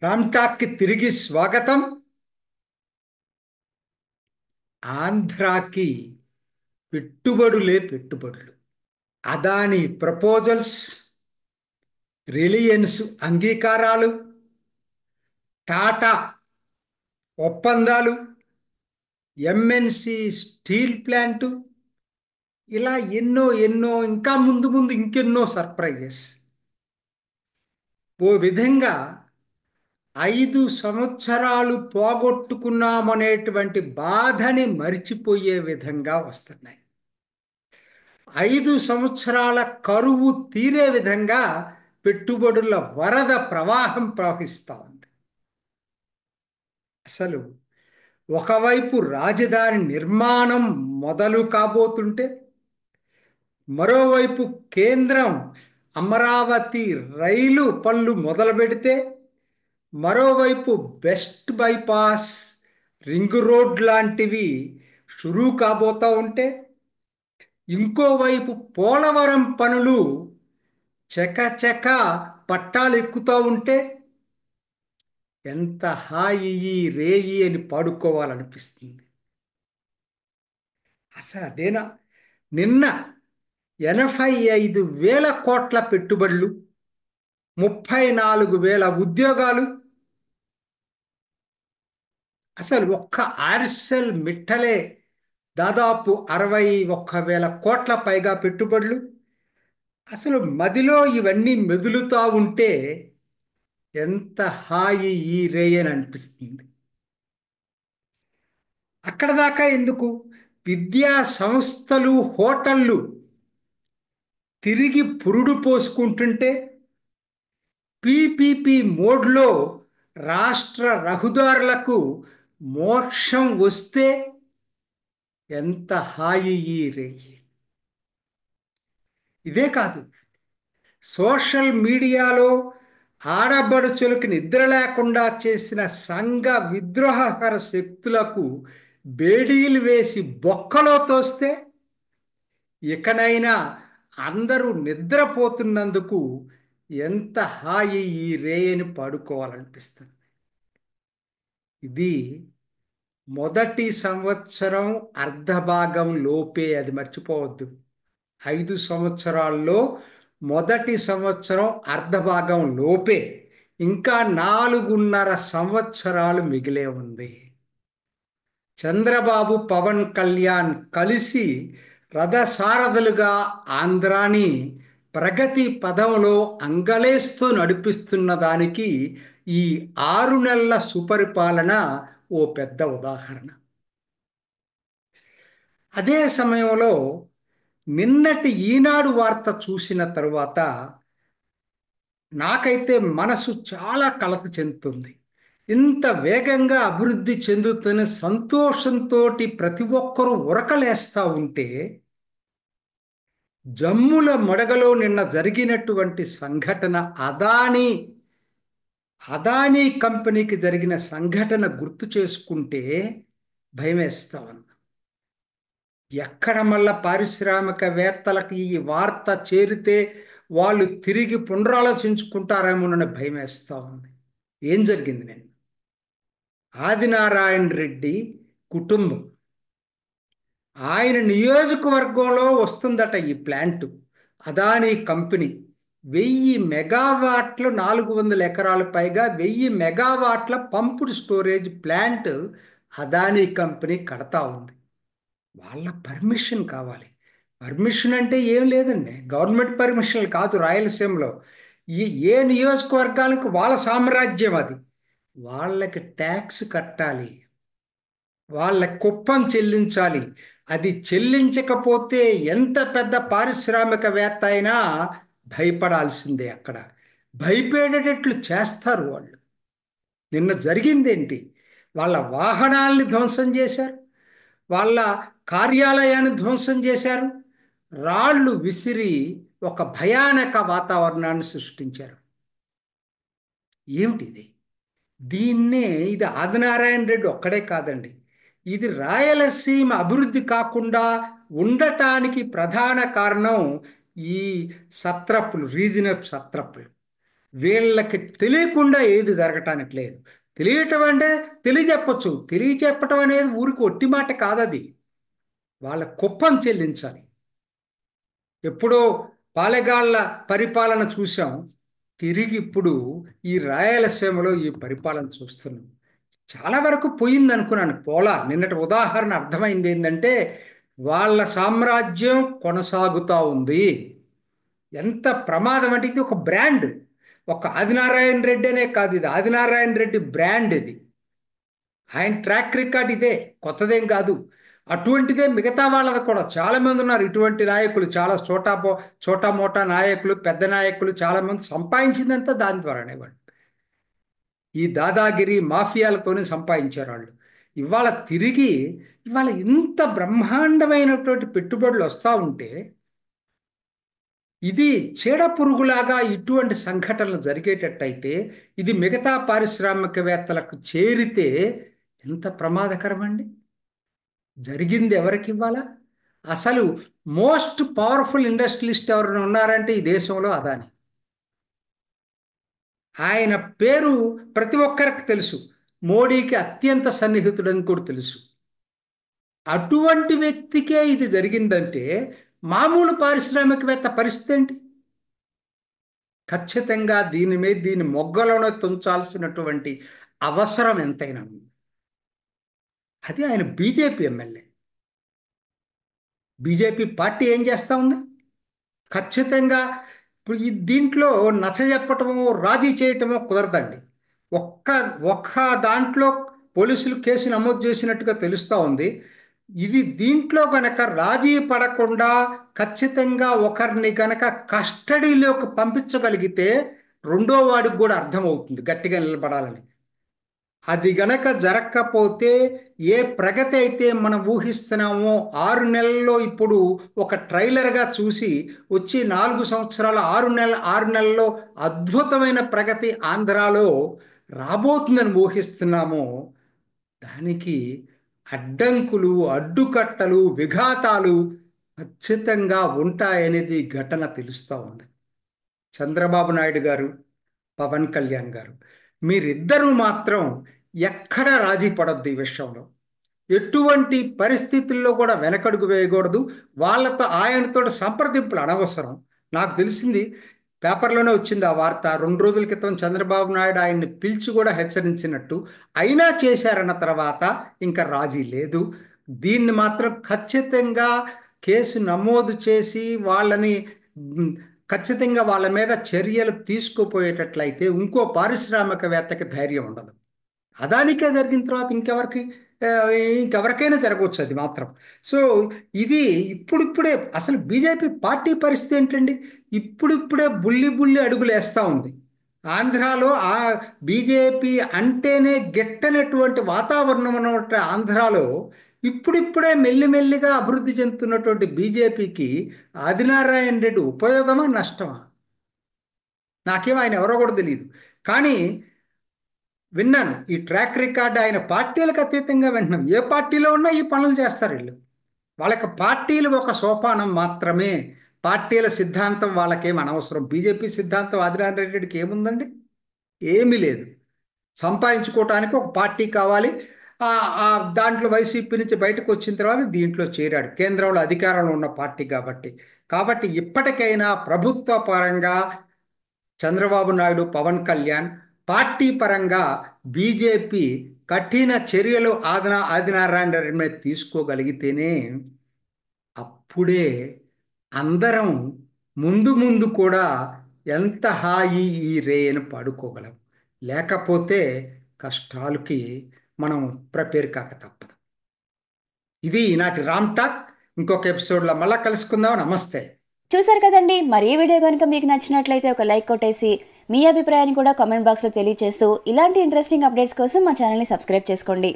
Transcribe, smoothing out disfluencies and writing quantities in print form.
రామ్టాక్కి తిరిగి స్వాగతం. ఆంధ్రాకి పెట్టుబడులే పెట్టుబడులు. అదాని ప్రపోజల్స్, రిలయన్స్ అంగీకారాలు, టాటా ఒప్పందాలు, ఎంఎన్సి స్టీల్ ప్లాంటు, ఇలా ఎన్నో ఎన్నో ఇంకా ముందు ముందు ఇంకెన్నో సర్ప్రైజెస్. ఓ విధంగా 5 సంవత్సరాలు పోగొట్టుకున్నామనేటువంటి బాధని మరిచిపోయే విధంగా వస్తున్నాయి. 5 సంవత్సరాల కరువు తీరే విధంగా పెట్టుబడుల వరద ప్రవాహం ప్రవహిస్తూ ఉంది. అసలు ఒకవైపు రాజధాని నిర్మాణం మొదలు కాబోతుంటే, మరోవైపు కేంద్రం అమరావతి రైలు పనులు మొదలు పెడితే, మరోవైపు వెస్ట్ బైపాస్, రింగ్ రోడ్ లాంటివి షురూ కాబోతూ ఉంటే, ఇంకోవైపు పోలవరం పనులు చకచక పట్టాలు ఎక్కుతూ ఉంటే ఎంత హాయి రేయి అని పాడుకోవాలనిపిస్తుంది. అసలు అదేనా? నిన్న 85,000 కోట్ల పెట్టుబడులు, 34,000 ఉద్యోగాలు. అసలు ఒక్క ఆర్సెల్ మిట్టలే దాదాపు 61,000 కోట్ల పైగా పెట్టుబడులు. అసలు మదిలో ఇవన్నీ మెదులుతూ ఉంటే ఎంత హాయి రేయని అనిపిస్తుంది. అక్కడ దాకా ఎందుకు? విద్యా సంస్థలు, హోటళ్ళు తిరిగి పురుడు పోసుకుంటుంటే, పీపీపీ మోడ్లో రాష్ట్ర రహదారులకు మోక్షం వస్తే ఎంత హాయి రేయి. ఇదే కాదు, సోషల్ మీడియాలో ఆడబడుచులకు నిద్ర లేకుండా చేసిన సంఘ విద్రోహకర శక్తులకు బేడీలు వేసి బొక్కలో తోస్తే ఇకనైనా అందరూ నిద్రపోతున్నందుకు ఎంత హాయి రేయని పాడుకోవాలనిపిస్తుంది. ఇది మొదటి సంవత్సరం అర్ధభాగం లోపే, అది మర్చిపోవద్దు. 5 సంవత్సరాల్లో మొదటి సంవత్సరం అర్ధభాగం లోపే. ఇంకా 4.5 సంవత్సరాలు మిగిలే ఉంది. చంద్రబాబు, పవన్ కళ్యాణ్ కలిసి రథసారథులుగా ఆంధ్రాని ప్రగతి పదంలో అంగలేస్తూ నడిపిస్తున్న దానికి ఈ 6 నెలల సుపరిపాలన ఓ పెద్ద ఉదాహరణ. అదే సమయంలో నిన్నటి ఈనాడు వార్త చూసిన తరువాత నాకైతే మనసు చాలా కలత చెందుతుంది. ఇంత వేగంగా అభివృద్ధి చెందుతున్న సంతోషంతో ప్రతి ఒక్కరూ ఉరకలేస్తూ ఉంటే, జమ్ముల మడగలో నిన్న జరిగినటువంటి సంఘటన, అదానీ కంపెనీకి జరిగిన సంఘటన గుర్తు చేసుకుంటే భయం వేస్తా ఉంది. ఎక్కడ మళ్ళా పారిశ్రామికవేత్తలకు ఈ వార్త చేరితే వాళ్ళు తిరిగి పునరాలోచించుకుంటారేమోనని భయం వేస్తూ ఉంది. ఏం జరిగింది? నేను ఆదినారాయణ రెడ్డి కుటుంబం, ఆయన నియోజకవర్గంలో వస్తుందట ఈ ప్లాంటు. అదానీ కంపెనీ 1000 మెగావాట్ల 400 ఎకరాల పైగా 1000 మెగావాట్ల పంపుడు స్టోరేజ్ ప్లాంట్ అదానీ కంపెనీ కడతా ఉంది. వాళ్ళ పర్మిషన్ కావాలి. పర్మిషన్ అంటే ఏం లేదండి, గవర్నమెంట్ పర్మిషన్ కాదు. రాయలసీమలో ఏ నియోజకవర్గానికి వాళ్ళ సామ్రాజ్యం అది. వాళ్ళకి ట్యాక్స్ కట్టాలి, వాళ్ళ కుప్పం చెల్లించాలి. అది చెల్లించకపోతే ఎంత పెద్ద పారిశ్రామికవేత్త అయినా భయపడాల్సిందే. అక్కడ భయపడేటట్లు చేస్తారు వాళ్ళు. నిన్న జరిగిందేంటి? వాళ్ళ వాహనాల్ని ధ్వంసం చేశారు, వాళ్ళ కార్యాలయాన్ని ధ్వంసం చేశారు, రాళ్ళు విసిరి ఒక భయానక వాతావరణాన్ని సృష్టించారు. ఏమిటిది? ఇది ఆదినారాయణ రెడ్డి ఒక్కడే కాదండి, ఇది రాయలసీమ అభివృద్ధి కాకుండా ఉండటానికి ప్రధాన కారణం ఈ సత్రపులు, రీజనల్ సత్రపులు. వీళ్ళకి తెలియకుండా ఏది జరగటానికి లేదు. తెలియటం అంటే తెలియజెప్పచ్చు. తెలియజెప్పటం అనేది ఊరికి ఒట్టి మాట కాదది. వాళ్ళ కుప్పం చెల్లించాలి. ఎప్పుడో పాలెగాళ్ళ పరిపాలన చూసాం. తిరిగి ఇప్పుడు ఈ రాయలసీమలో ఈ పరిపాలన చూస్తున్నాం. చాలా వరకు పోయింది అనుకున్నాను, పోలా. నిన్నటి ఉదాహరణ అర్థమైంది ఏంటంటే వాళ్ళ సామ్రాజ్యం కొనసాగుతూ ఉంది. ఎంత ప్రమాదం అంటే ఇది ఒక బ్రాండ్. ఒక ఆదినారాయణ రెడ్డి అనే కాదు, ఇది ఆదినారాయణ రెడ్డి బ్రాండ్. ఇది ఆయన ట్రాక్ రికార్డ్ ఇదే, కొత్తదేం కాదు. అటువంటిదే మిగతా వాళ్ళది కూడా చాలా మంది ఉన్నారు. ఇటువంటి నాయకులు చాలా చోటా మోటా నాయకులు, పెద్ద నాయకులు చాలా మంది సంపాదించిందంతా దాని ద్వారానే. వాళ్ళు ఈ దాదాగిరి మాఫియాలతోనే సంపాదించారు వాళ్ళు. ఇవాళ తిరిగి ఇవాళ ఇంత బ్రహ్మాండమైనటువంటి పెట్టుబడులు వస్తూ ఉంటే ఇది చీడ పురుగులాగా ఇటువంటి సంఘటనలు జరిగేటట్టయితే ఇది మిగతా పారిశ్రామికవేత్తలకు చేరితే ఎంత ప్రమాదకరమండి. జరిగింది ఎవరికి ఇవ్వాలా? అసలు మోస్ట్ పవర్ఫుల్ ఇండస్ట్రియలిస్ట్ ఎవరైనా ఉన్నారంటే ఈ దేశంలో అదాని. ఆయన పేరు ప్రతి ఒక్కరికి తెలుసు. మోడీకి అత్యంత సన్నిహితుడని కూడా తెలుసు. అటువంటి వ్యక్తికే ఇది జరిగిందంటే మామూలు పారిశ్రామికవేత్త పరిస్థితి ఏంటి? ఖచ్చితంగా దీని మీద దీని మొగ్గలను తుంచాల్సినటువంటి అవసరం ఎంతైనా ఉంది. అది ఆయన బీజేపీ ఎమ్మెల్యే. బీజేపీ పార్టీ ఏం చేస్తూ ఉంది? ఖచ్చితంగా ఇప్పుడు ఈ దీంట్లో నచ్చజెప్పటమో రాజీ చేయటమో కుదరదండి. ఒక్క ఒక్క దాంట్లో పోలీసులు కేసు నమోదు చేసినట్టుగా తెలుస్తూ ఉంది. ఇది దీంట్లో గనక రాజీ పడకుండా ఖచ్చితంగా ఒకరిని గనక కస్టడీలోకి పంపించగలిగితే రెండో వాడికి కూడా అర్థమవుతుంది గట్టిగా నిలబడాలని. అది గనక జరగకపోతే ఏ ప్రగతి అయితే మనం ఊహిస్తున్నామో 6 నెలల్లో ఇప్పుడు ఒక ట్రైలర్గా చూసి వచ్చి 4 సంవత్సరాల 6 నెలల్లో అద్భుతమైన ప్రగతి ఆంధ్రాలో రాబోతుందని ఊహిస్తున్నామో దానికి అడ్డంకులు, అడ్డుకట్టలు, విఘాతాలు ఖచ్చితంగా ఉంటాయనేది ఘటన తెలుస్తూ ఉంది. చంద్రబాబు నాయుడు గారు, పవన్ కళ్యాణ్ గారు, మీరిద్దరూ మాత్రం ఎక్కడా రాజీ పడొద్దు ఈ విషయంలో. ఎటువంటి పరిస్థితుల్లో కూడా వెనకడుగు వేయకూడదు. వాళ్ళతో ఆయనతో సంప్రదింపులు అనవసరం. నాకు తెలిసింది, పేపర్లోనే వచ్చింది ఆ వార్త. 2 రోజుల క్రితం చంద్రబాబు నాయుడు ఆయన్ని పిలిచి కూడా హెచ్చరించినట్టు. అయినా చేశారన్న తర్వాత ఇంకా రాజీ లేదు. దీన్ని మాత్రం ఖచ్చితంగా కేసు నమోదు చేసి వాళ్ళని ఖచ్చితంగా వాళ్ళ మీద చర్యలు తీసుకుపోయేటట్లయితే ఇంకో పారిశ్రామికవేత్తకి ధైర్యం ఉండదు. అదానికే జరిగిన తర్వాత ఇంకెవరికైనా జరగవచ్చు అది మాత్రం. సో ఇది ఇప్పుడిప్పుడే అసలు బీజేపీ పార్టీ పరిస్థితి ఏంటండి? ఇప్పుడిప్పుడే బుల్లి అడుగులు వేస్తూ ఉంది. ఆంధ్రాలో ఆ బీజేపీ అంటేనే గిట్టనటువంటి వాతావరణం ఉన్నటువంటి ఆంధ్రాలో ఇప్పుడిప్పుడే మెల్లిమెల్లిగా అభివృద్ధి చెందుతున్నటువంటి బీజేపీకి ఆదినారాయణ రెడ్డి ఉపయోగమా నష్టమా? నాకేమో ఆయన ఎవరో కూడా తెలియదు. కానీ విన్నాను ఈ ట్రాక్ రికార్డ్ ఆయన పార్టీలకు అతీతంగా వింటున్నాం. ఏ పార్టీలో ఉన్నా ఈ పనులు చేస్తారు వీళ్ళు. వాళ్ళకి పార్టీలు ఒక సోపానం మాత్రమే. పార్టీల సిద్ధాంతం వాళ్ళకేం అనవసరం. బీజేపీ సిద్ధాంతం ఆదినారాయణ రెడ్డికి ఏముందండి? ఏమీ లేదు. సంపాదించుకోవటానికి ఒక పార్టీ కావాలి. దాంట్లో వైసీపీ నుంచి బయటకు వచ్చిన తర్వాత దీంట్లో చేరాడు. కేంద్రంలో అధికారంలో ఉన్న పార్టీ కాబట్టి ఇప్పటికైనా ప్రభుత్వ పరంగా చంద్రబాబు నాయుడు, పవన్ కళ్యాణ్, పార్టీ పరంగా బీజేపీ కఠిన చర్యలు ఆదినారాయణ రెడ్డి మీద తీసుకోగలిగితేనే అప్పుడే అందరం ముందు కూడా ఎంత హాయి ఈ రేయను పాడుకోగలం. లేకపోతే కష్టాలకి మనం ప్రిపేర్ కాక తప్పదు. ఇది ఈనాటి రామ్ టాక్. ఇంకొక ఎపిసోడ్లో మళ్ళీ కలుసుకుందాం. నమస్తే. చూసారు కదండి. మరి ఈ వీడియో కనుక మీకు నచ్చినట్లయితే ఒక లైక్ కొట్టేసి మీ అభిప్రాయాన్ని కూడా కామెంట్ బాక్స్లో తెలియజేస్తూ ఇలాంటి ఇంట్రెస్టింగ్ అప్డేట్స్ కోసం మా ఛానల్ని సబ్స్క్రైబ్ చేసుకోండి.